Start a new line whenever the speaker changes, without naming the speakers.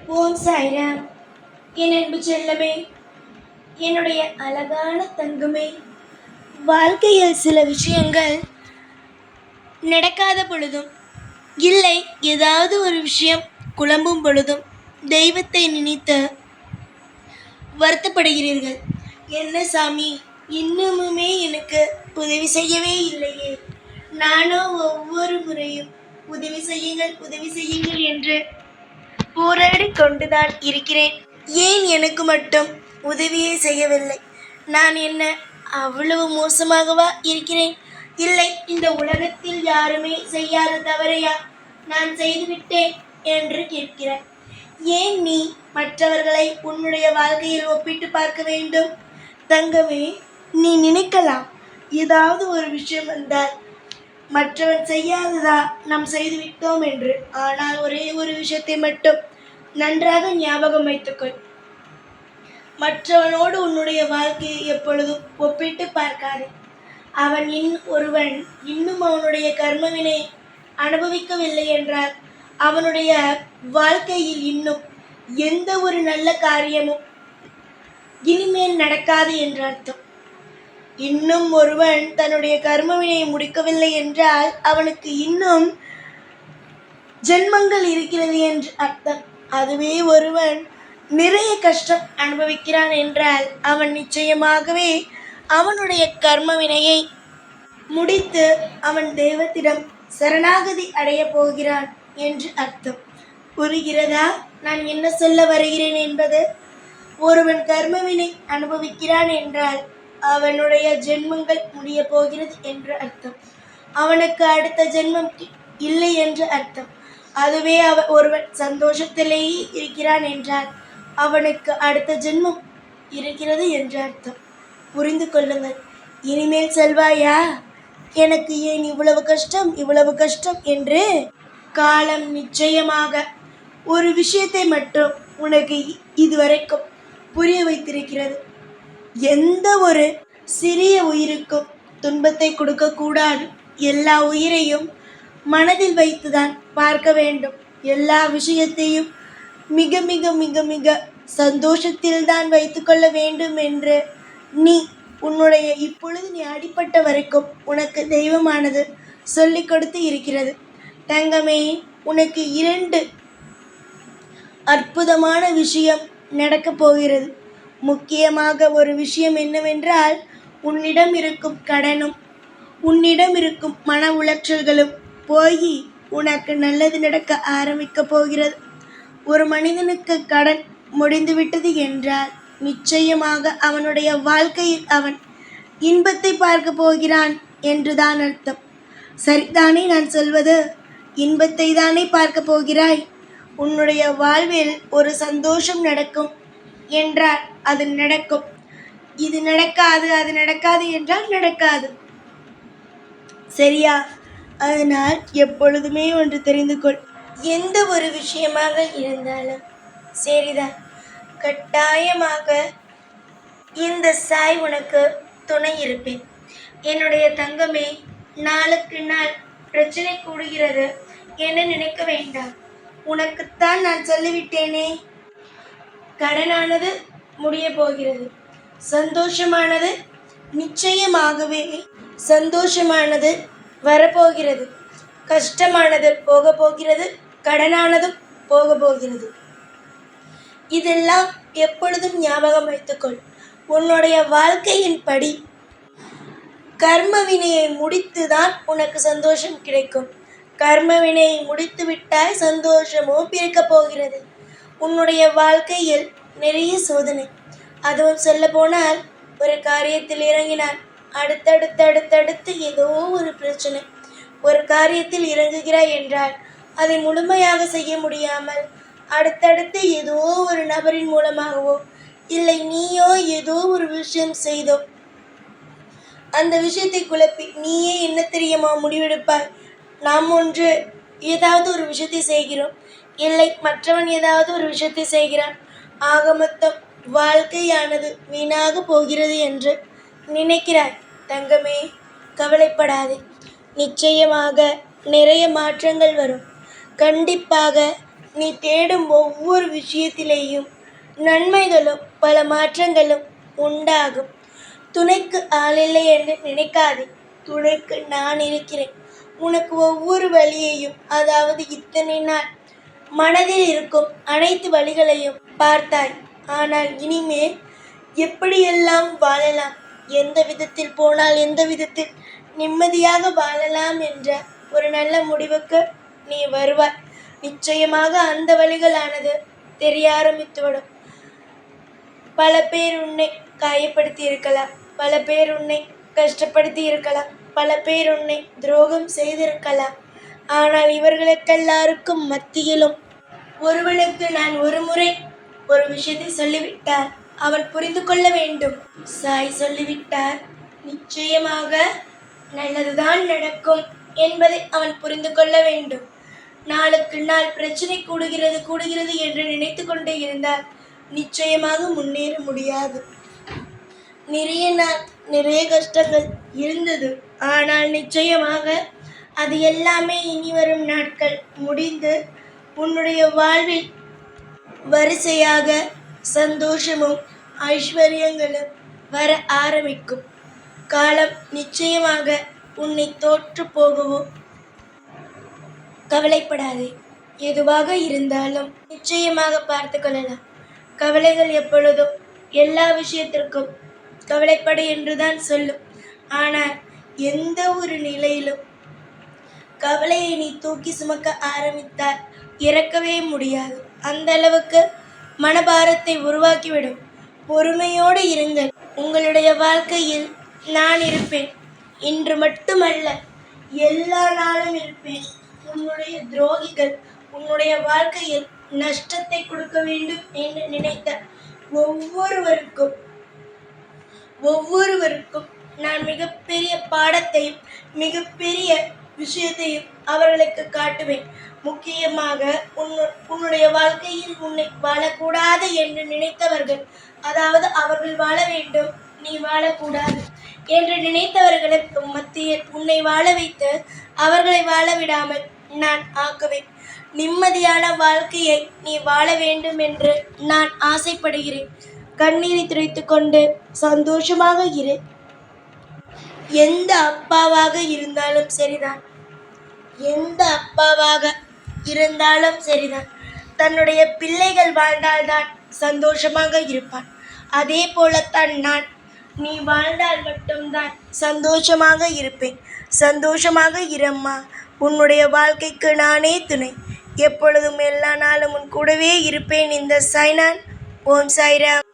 ஓம் சாய்ராம். என் அன்பு செல்லமே, என்னுடைய அழகான தங்கமே, வாழ்க்கையில் சில விஷயங்கள் நடக்காத பொழுதும், இல்லை ஏதாவது ஒரு விஷயம் குழம்பும் பொழுதும் தெய்வத்தை நினைத்து வருத்தப்படுகிறீர்கள். என்ன சாமி, இன்னுமுமே எனக்கு உதவி செய்யவே இல்லையே, நானோ ஒவ்வொரு முறையும் உதவி செய்யுங்கள் உதவி செய்யுங்கள் என்று போராடி கொண்டுதான் இருக்கிறேன். ஏன் எனக்கு மட்டும் உதவியே செய்யவில்லை? நான் என்ன அவ்வளவு மோசமாகவா இருக்கிறேன்? இல்லை, இந்த உலகத்தில் யாருமே செய்யாத தவறையா நான் செய்துவிட்டேன் என்று கேட்கிறாய். ஏன் நீ மற்றவர்களை உன்னுடைய வாழ்க்கையில் ஒப்பிட்டு பார்க்க வேண்டும்? தங்கமே, நீ நினைக்கலாம், ஏதாவது ஒரு விஷயம் வந்தால் மற்றவன் செய்யாததா நாம் செய்துவிட்டோம் என்று. ஆனால் ஒரே ஒரு விஷயத்தை மட்டும் நன்றாக ஞாபகம் வைத்துக்கொள். மற்றவனோடு உன்னுடைய வாழ்க்கையை எப்பொழுதும் ஒப்பிட்டு பார்க்காதே. ஒருவன் இன்னும் அவனுடைய கர்மவினை அனுபவிக்கவில்லை என்றால் அவனுடைய வாழ்க்கையில் இன்னும் எந்த ஒரு நல்ல காரியமும் இனிமேல் நடக்காது என்று அர்த்தம். இன்னும் ஒருவன் தன்னுடைய கர்மவினை முடிக்கவில்லை என்றால் அவனுக்கு இன்னும் ஜென்மங்கள் இருக்கிறது என்று அர்த்தம். அதுவே ஒருவன் நிறைய கஷ்டம் அனுபவிக்கிறான் என்றால் அவன் நிச்சயமாகவே அவனுடைய கர்மவினையை முடித்து அவன் தெய்வத்திடம் சரணாகதி அடைய போகிறான் என்று அர்த்தம். புரிகிறதா நான் என்ன சொல்ல வருகிறேன் என்பது? ஒருவன் கர்மவினை அனுபவிக்கிறான் என்றால் அவனுடைய ஜென்மங்கள் முடிய போகிறது என்று அர்த்தம். அவனுக்கு அடுத்த ஜென்மம் இல்லை என்று அர்த்தம். அதுவே ஒருவன் சந்தோஷத்திலேயே இருக்கிறான் என்றால் அவனுக்கு அடுத்த ஜென்மம் இருக்கிறது என்று அர்த்தம். புரிந்து கொள்ளுங்கள். இனிமேல் செல்வாயா, எனக்கு ஏன் இவ்வளவு கஷ்டம் இவ்வளவு கஷ்டம் என்று? காலம் நிச்சயமாக ஒரு விஷயத்தை மட்டும் உனக்கு இதுவரைக்கும் புரிய வைத்திருக்கிறது. எந்த ஒரு சிறிய உயிருக்கும் துன்பத்தை கொடுக்கக்கூடாது. எல்லா உயிரையும் மனதில் வைத்துதான் பார்க்க வேண்டும். எல்லா விஷயத்தையும் மிக மிக மிக மிக சந்தோஷத்தில்தான் வைத்துக்கொள்ள வேண்டும் என்று உன்னுடைய இப்பொழுது நீ அடிப்பட்ட வரைக்கும் உனக்கு தெய்வமானது சொல்லிக் கொடுத்து இருக்கிறது. தங்கமே, உனக்கு 2 அற்புதமான விஷயம் நடக்கப் போகிறது. முக்கியமாக ஒரு விஷயம் என்னவென்றால், உன்னிடம் இருக்கும் கடனும் உன்னிடம் இருக்கும் மன உளைச்சல்களும் போய் உனக்கு நல்லது நடக்க ஆரம்பிக்க போகிறது. ஒரு மனிதனுக்கு கடன் முடிந்துவிட்டது என்றால் நிச்சயமாக அவனுடைய வாழ்க்கையில் அவன் இன்பத்தை பார்க்க போகிறான் என்றுதான் அர்த்தம். சரிதானே நான் சொல்வது? இன்பத்தை தானே பார்க்க போகிறாய். உன்னுடைய வாழ்வில் ஒரு சந்தோஷம் நடக்கும் என்றால் அது நடக்கும். இது நடக்காது அது நடக்காது என்றால் நடக்காது. சரியா? அதனால் எப்பொழுதுமே ஒன்று தெரிந்து கொள். எந்த ஒரு விஷயமாக இருந்தாலும் சரிதான், கட்டாயமாக இந்த சாய் உனக்கு துணை இருப்பேன். என்னுடைய தங்கமே, நாளுக்கு நாள் பிரச்சனை கூடுகிறது என்று நினைக்க வேண்டாம். உனக்குத்தான் நான் சொல்லிவிட்டேனே, கடனானது முடிய போகிறது. சந்தோஷமானது நிச்சயமாகவே சந்தோஷமானது வரப்போகிறது. கஷ்டமானது போக போகிறது, கடனானதும் போக போகிறது. இதெல்லாம் எப்பொழுதும் ஞாபகம் வைத்துக்கொள். உன்னுடைய வாழ்க்கையின் படி கர்மவினையை முடித்துதான் உனக்கு சந்தோஷம் கிடைக்கும். கர்மவினையை முடித்து விட்டால் சந்தோஷமும் பிறக்கப் போகிறது. உன்னுடைய வாழ்க்கையில் நிறைய சோதனை. அதுவும் சொல்ல போனால், ஒரு காரியத்தில் இறங்கினான், அடுத்தடுத்து ஏதோ ஒரு பிரச்சனை. ஒரு காரியத்தில் இறங்குகிறாய் என்றால் அதை முழுமையாக செய்ய முடியாமல் அடுத்தடுத்து ஏதோ ஒரு நபரின் மூலமாகவோ இல்லை நீயோ ஏதோ ஒரு விஷயம் செய்தோ அந்த விஷயத்தை குழப்பி நீயே என்ன தெரியுமா முடிவெடுப்பாய்? நாம் ஏதாவது ஒரு விஷயத்தை செய்கிறோம், இல்லை மற்றவன் ஏதாவது ஒரு விஷயத்தை செய்கிறான். ஆக மொத்தம் வாழ்க்கையானது வீணாக போகிறது என்று நினைக்கிறாய். தங்கமே, கவலைப்படாதே. நிச்சயமாக நிறைய மாற்றங்கள் வரும். கண்டிப்பாக நீ தேடும் ஒவ்வொரு விஷயத்திலேயும் நன்மைகளும் பல மாற்றங்களும் உண்டாகும். துணைக்கு ஆளில்லை என்று நினைக்காதே, துணைக்கு நான் இருக்கிறேன். உனக்கு ஒவ்வொரு வழியையும், அதாவது இத்தனை நாள் மனதில் இருக்கும் அனைத்து வழிகளையும் பார்த்தாய். ஆனால் இனிமேல் எப்படியெல்லாம் வாழலாம், எந்த விதத்தில் போனால் எந்த விதத்தில் நிம்மதியாக வாழலாம் என்ற ஒரு நல்ல முடிவுக்கு நீ வருவாய். நிச்சயமாக அந்த வழிகளானது தெரிய ஆரம்பித்துவிடும். பல பேர் உன்னை காயப்படுத்தி இருக்கலாம், பல பேர் உன்னை கஷ்டப்படுத்தி இருக்கலாம், பல பேர் உன்னை துரோகம் செய்திருக்கலாம். ஆனால் இவர்களுக்கெல்லாருக்கும் மத்தியிலும் ஒருவனுக்கு நான் ஒரு முறை ஒரு விஷயத்தை சொல்லிவிட்டார், அவன் புரிந்து கொள்ள வேண்டும். சாய் சொல்லிவிட்டார், நிச்சயமாக நல்லதுதான் நடக்கும் என்பதை அவன் புரிந்து கொள்ள வேண்டும். நாளுக்கு நாள் பிரச்சனை கூடுகிறது என்று நினைத்து கொண்டே இருந்தால் நிச்சயமாக முன்னேற முடியாது. நிறைய கஷ்டங்கள் இருந்தது. ஆனால் நிச்சயமாக அது எல்லாமே இனி வரும் நாட்கள் முடிந்து உன்னுடைய வாழ்வில் வரிசையாக சந்தோஷமும் ஐஸ்வர்யங்களும் வர ஆரம்பிக்கும். காலம் நிச்சயமாக உன்னை தோற்று போகவோ கவலைப்படாதே. எதுவாக இருந்தாலும் நிச்சயமாக பார்த்து கொள்ளலாம். கவலைகள் எப்பொழுதும் எல்லா விஷயத்திற்கும் கவலைப்படு என்றுதான் சொல்லும். ஆனால் எந்த ஒரு நிலையிலும் கவலையை நீ தூக்கி சுமக்க ஆரம்பித்தால் இறக்கவே முடியாது. அந்த அளவுக்கு மனபாரத்தை உருவாக்கிவிடும். பொறுமையோடு இருங்கள். உங்களுடைய வாழ்க்கையில் நான் இருப்பேன். இன்று மட்டுமல்ல, எல்லா நாளும் இருப்பேன். உன்னுடைய துரோகிகள் உன்னுடைய வாழ்க்கையில் நஷ்டத்தை கொடுக்க வேண்டும் என்று நினைத்த ஒவ்வொருவருக்கும் நான் மிகப்பெரிய பாடத்தையும் மிகப்பெரிய விஷயத்தையும் அவர்களுக்கு காட்டுவேன். முக்கியமாக உன்னுடைய வாழ்க்கையில் உன்னை வாழக்கூடாது என்று நினைத்தவர்கள், அதாவது அவர்கள் வாழ வேண்டும், நீ வாழக்கூடாது என்று நினைத்தவர்களுக்கு மத்தியில் உன்னை வாழ வைத்து அவர்களை வாழ விடாமல் நான் ஆக்குவேன். நிம்மதியான வாழ்க்கையை நீ வாழ வேண்டும் என்று நான் ஆசைப்படுகிறேன். கண்ணீரை துடைத்து கொண்டு சந்தோஷமாக இரு. எந்த அப்பாவாக இருந்தாலும் சரிதான், தன்னுடைய பிள்ளைகள் வாழ்ந்தால்தான் சந்தோஷமாக இருப்பான். அதே போலத்தான் நான். நீ வாழ்ந்தால் மட்டும்தான் சந்தோஷமாக இருப்பேன். சந்தோஷமாக இரம்மா. உன்னுடைய வாழ்க்கைக்கு நானே துணை. எப்பொழுதும் எல்லா நாளும் உன் கூடவே இருப்பேன். இந்த சாய்நான். ஓம் சாய்ராம்.